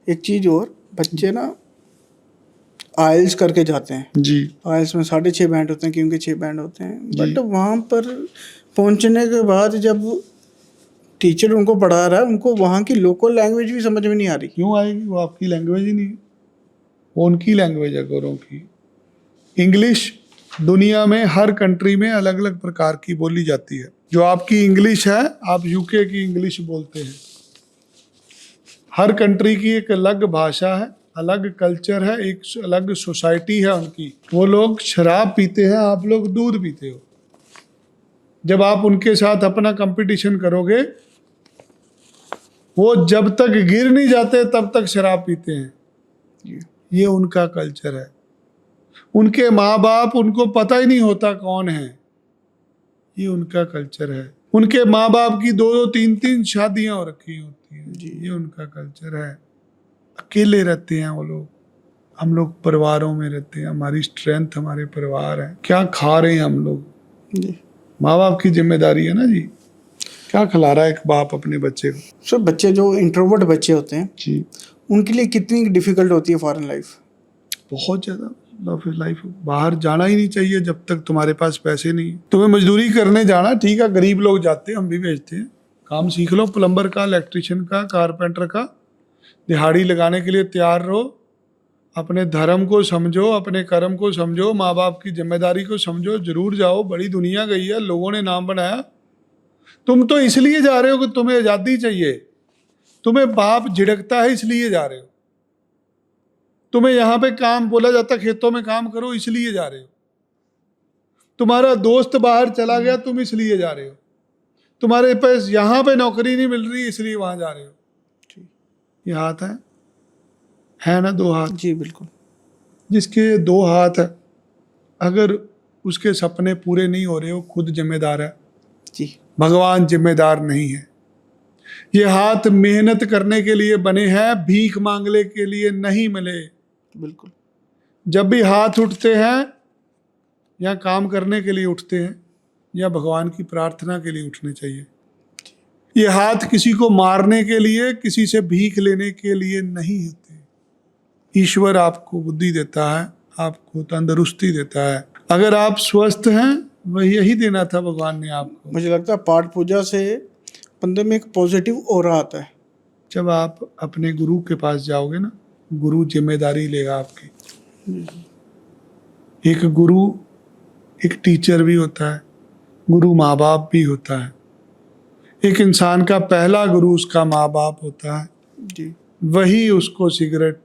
एक चीज़ और, बच्चे ना आइल्स करके जाते हैं जी आइल्स में 6.5 बैंड होते हैं क्योंकि 6 बैंड होते हैं, जी। बट वहाँ पर पहुँचने के बाद जब टीचर उनको पढ़ा रहा है उनको वहाँ की लोकल लैंग्वेज भी समझ में नहीं आ रही। क्यों आएगी? वो आपकी लैंग्वेज ही नहीं है, वो उनकी लैंग्वेज है गोरों की। इंग्लिश दुनिया में हर कंट्री में अलग अलग प्रकार की बोली जाती है। जो आपकी इंग्लिश है, आप यूके की इंग्लिश बोलते हैं। हर कंट्री की एक अलग भाषा है, अलग कल्चर है, एक अलग सोसाइटी है उनकी। वो लोग शराब पीते हैं, आप लोग दूध पीते हो। जब आप उनके साथ अपना कंपटीशन करोगे, वो जब तक गिर नहीं जाते तब तक शराब पीते हैं। ये उनका कल्चर है। उनके माँ बाप उनको पता ही नहीं होता कौन है, ये उनका कल्चर है। उनके माँ बाप की 2-2 3-3 शादियां हो रखी होती हैं, ये उनका कल्चर है। अकेले रहते हैं वो लोग, हम लोग परिवारों में रहते हैं। हमारी स्ट्रेंथ हमारे परिवार है। क्या खा रहे हैं हम लोग, माँ बाप की जिम्मेदारी है ना जी। क्या खिला रहा है एक बाप अपने बच्चे को। सर बच्चे जो इंट्रोवर्ट बच्चे होते हैं जी, उनके लिए कितनी डिफिकल्ट होती है फॉरेन लाइफ? बहुत ज़्यादा लाइफ। बाहर जाना ही नहीं चाहिए जब तक तुम्हारे पास पैसे नहीं। तुम्हें मजदूरी करने जाना ठीक है, गरीब लोग जाते हैं, हम भी भेजते हैं। काम सीख लो, प्लम्बर का, इलेक्ट्रिशियन का, कारपेंटर का। दिहाड़ी लगाने के लिए तैयार रहो। अपने धर्म को समझो, अपने कर्म को समझो, माँ बाप की जिम्मेदारी को समझो। जरूर जाओ, बड़ी दुनिया गई है, लोगों ने नाम बनाया। तुम तो इसलिए जा रहे हो कि तुम्हें आज़ादी चाहिए। तुम्हें बाप झिड़कता है इसलिए जा रहे हो। तुम्हें यहाँ पे काम बोला जाता खेतों में काम करो इसलिए जा रहे हो। तुम्हारा दोस्त बाहर चला गया तुम इसलिए जा रहे हो। तुम्हारे पास यहाँ पे नौकरी नहीं मिल रही इसलिए वहां जा रहे हो। ये हाथ है ना, 2 हाथ। जी बिल्कुल। जिसके 2 हाथ है, अगर उसके सपने पूरे नहीं हो रहे हो, खुद जिम्मेदार है जी। भगवान जिम्मेदार नहीं है। ये हाथ मेहनत करने के लिए बने हैं, भीख मांगने के लिए नहीं मिले। बिल्कुल। जब भी हाथ उठते हैं या काम करने के लिए उठते हैं या भगवान की प्रार्थना के लिए उठने चाहिए। ये हाथ किसी को मारने के लिए, किसी से भीख लेने के लिए नहीं होते। ईश्वर आपको बुद्धि देता है, आपको तंदुरुस्ती देता है। अगर आप स्वस्थ हैं, वही यही देना था भगवान ने आपको। मुझे लगता है पाठ पूजा से बंदे में एक पॉजिटिव ऑरा आता है। जब आप अपने गुरु के पास जाओगे ना, गुरु जिम्मेदारी लेगा आपकी। एक गुरु एक टीचर भी होता है, गुरु माँ बाप भी होता है। एक इंसान का पहला गुरु उसका माँ बाप होता है जी। वही उसको सिगरेट,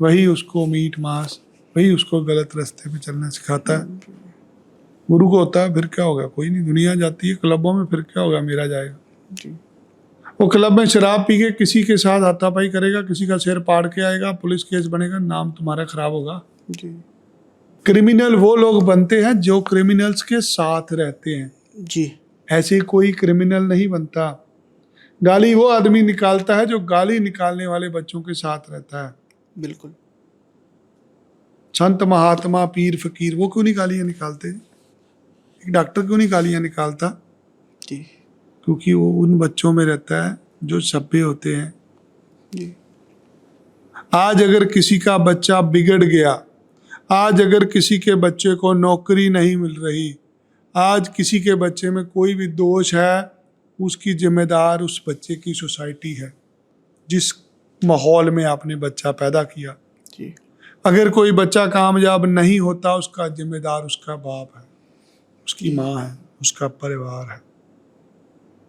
वही उसको मीट मांस, वही उसको गलत रास्ते पे चलना सिखाता है। गुरु को होता है फिर क्या होगा, कोई नहीं। दुनिया जाती है क्लबों में, फिर क्या होगा, मेरा जाएगा जी। वो क्लब में शराब पी के किसी के साथ हाथापाई करेगा, किसी का सिर पाड़ के आएगा, पुलिस केस बनेगा, नाम तुम्हारा खराब होगा। जी। क्रिमिनल वो लोग बनते हैं जो क्रिमिनल्स के साथ रहते हैं। जी। ऐसे कोई क्रिमिनल नहीं बनता। गाली वो आदमी निकालता है जो गाली निकालने वाले बच्चों के साथ रहता है। बिल्कुल। संत महात्मा पीर फकीर वो क्यों नहीं गालियां निकालते? एक डॉक्टर क्यों नहीं गालियां निकालता? जी। क्योंकि वो उन बच्चों में रहता है जो सभ्य होते हैं। जी। आज अगर किसी का बच्चा बिगड़ गया, आज अगर किसी के बच्चे को नौकरी नहीं मिल रही, आज किसी के बच्चे में कोई भी दोष है, उसकी जिम्मेदार उस बच्चे की सोसाइटी है जिस माहौल में आपने बच्चा पैदा किया। जी। अगर कोई बच्चा कामयाब नहीं होता, उसका जिम्मेदार उसका बाप है, उसकी माँ है, उसका परिवार है।